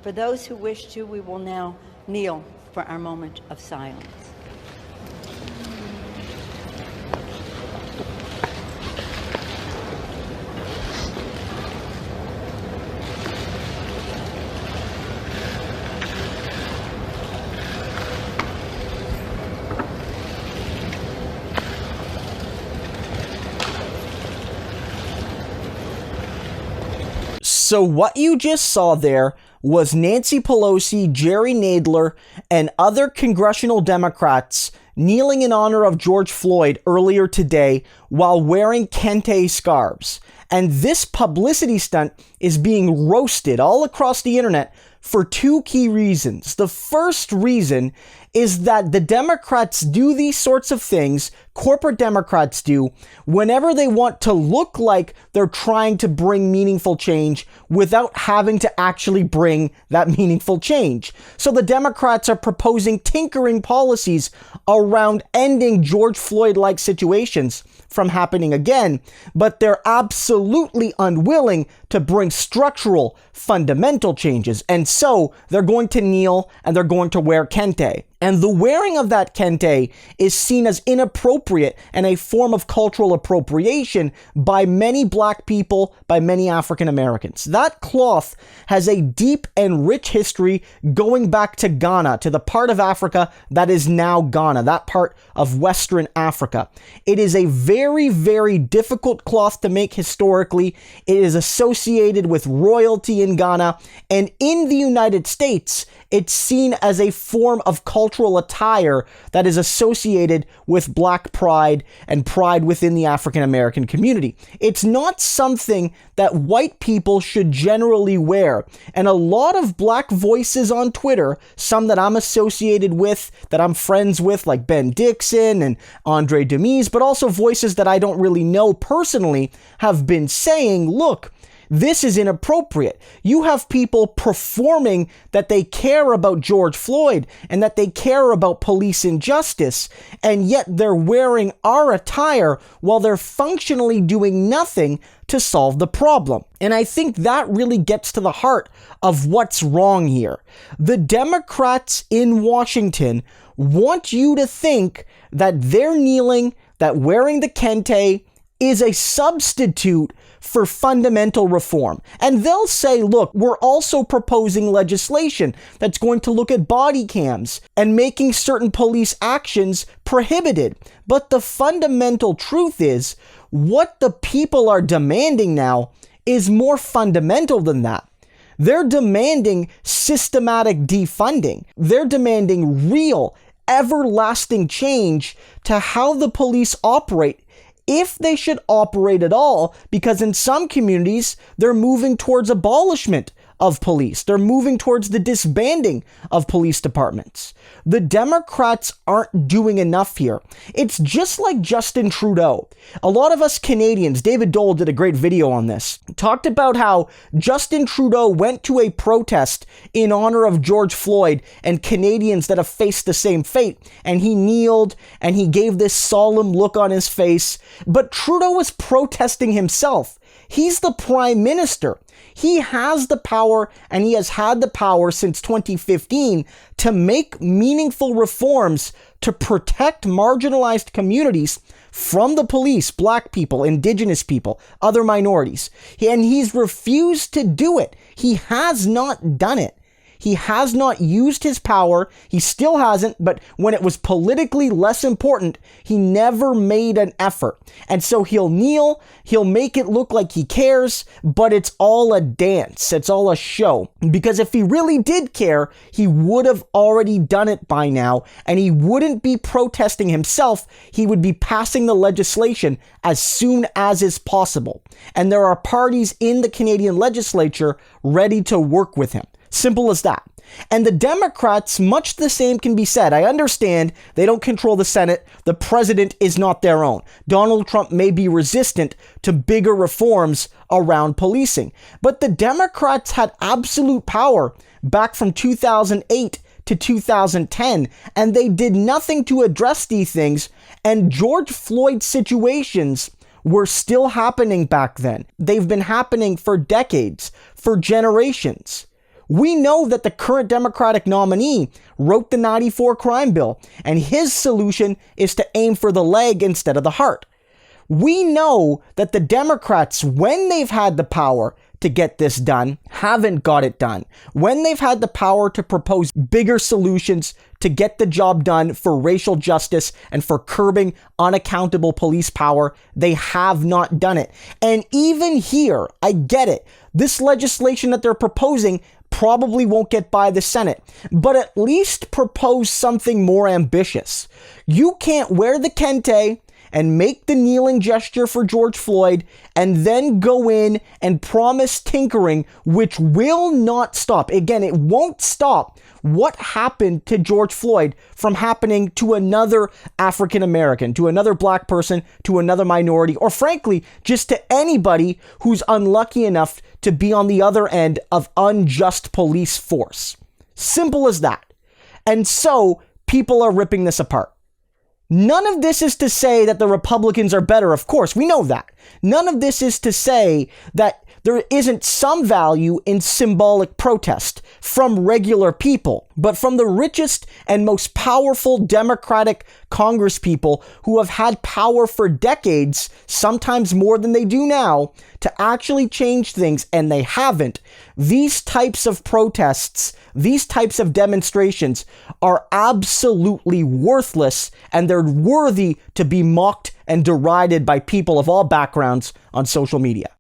For those who wish to, we will now kneel for our moment of silence. So what you just saw there was Nancy Pelosi, Jerry Nadler, and other congressional Democrats kneeling in honor of George Floyd earlier today while wearing Kente scarves. And this publicity stunt is being roasted all across the internet for two key reasons. The first reason is that the Democrats do these sorts of things, corporate Democrats do, whenever they want to look like they're trying to bring meaningful change without having to actually bring that meaningful change. So the Democrats are proposing tinkering policies around ending George Floyd-like situations from happening again, but they're absolutely unwilling to bring structural, fundamental changes. And so they're going to kneel and they're going to wear Kente. And the wearing of that Kente is seen as inappropriate and a form of cultural appropriation by many black people, by many African Americans. That cloth has a deep and rich history going back to Ghana, to the part of Africa that is now Ghana, that part of Western Africa. It is a very, very difficult cloth to make historically. It is associated with royalty in Ghana, and in the United States, it's seen as a form of cultural attire that is associated with black pride and pride within the African American community. It's not something that white people should generally wear. And a lot of black voices on Twitter, some that I'm associated with, that I'm friends with, like Ben Dixon and Andre Demise, but also voices that I don't really know personally, have been saying, look, this is inappropriate. You have people performing that they care about George Floyd and that they care about police injustice, and yet they're wearing our attire while they're functionally doing nothing to solve the problem. And I think that really gets to the heart of what's wrong here. The Democrats in Washington want you to think that they're kneeling, that wearing the Kente is a substitute for fundamental reform. And they'll say, look, we're also proposing legislation that's going to look at body cams and making certain police actions prohibited. But the fundamental truth is, what the people are demanding now is more fundamental than that. They're demanding systematic defunding. They're demanding real, everlasting change to how the police operate, if they should operate at all, because in some communities, they're moving towards abolishment of police. They're moving towards the disbanding of police departments. The Democrats aren't doing enough here. It's just like Justin Trudeau. A lot of us Canadians, David Dole did a great video on this, talked about how Justin Trudeau went to a protest in honor of George Floyd and Canadians that have faced the same fate, and he kneeled and he gave this solemn look on his face, but Trudeau was protesting himself. He's the prime minister. He has the power, and he has had the power since 2015 to make meaningful reforms to protect marginalized communities from the police, black people, indigenous people, other minorities. And he's refused to do it. He has not done it. He has not used his power. He still hasn't, but when it was politically less important, he never made an effort. And so he'll kneel, he'll make it look like he cares, but it's all a dance. It's all a show. Because if he really did care, he would have already done it by now, and he wouldn't be protesting himself. He would be passing the legislation as soon as is possible. And there are parties in the Canadian legislature ready to work with him. Simple as that. And the Democrats, much the same can be said. I understand they don't control the Senate. The president is not their own. Donald Trump may be resistant to bigger reforms around policing. But the Democrats had absolute power back from 2008 to 2010, and they did nothing to address these things. And George Floyd situations were still happening back then. They've been happening for decades, for generations. We know that the current Democratic nominee wrote the 94 crime bill, and his solution is to aim for the leg instead of the heart. We know that the Democrats, when they've had the power to get this done, haven't got it done. When they've had the power to propose bigger solutions to get the job done for racial justice and for curbing unaccountable police power, they have not done it. And even here, I get it. This legislation that they're proposing probably won't get by the Senate, but at least propose something more ambitious. You can't wear the kente and make the kneeling gesture for George Floyd, and then go in and promise tinkering, which will not stop. Again, it won't stop what happened to George Floyd from happening to another African American, to another black person, to another minority, or frankly, just to anybody who's unlucky enough to be on the other end of unjust police force. Simple as that. And so people are ripping this apart. None of this is to say that the Republicans are better. Of course, we know that. None of this is to say that there isn't some value in symbolic protest from regular people, but from the richest and most powerful Democratic congresspeople who have had power for decades, sometimes more than they do now, to actually change things, and they haven't. These types of protests, these types of demonstrations are absolutely worthless, and they're worthy to be mocked and derided by people of all backgrounds on social media.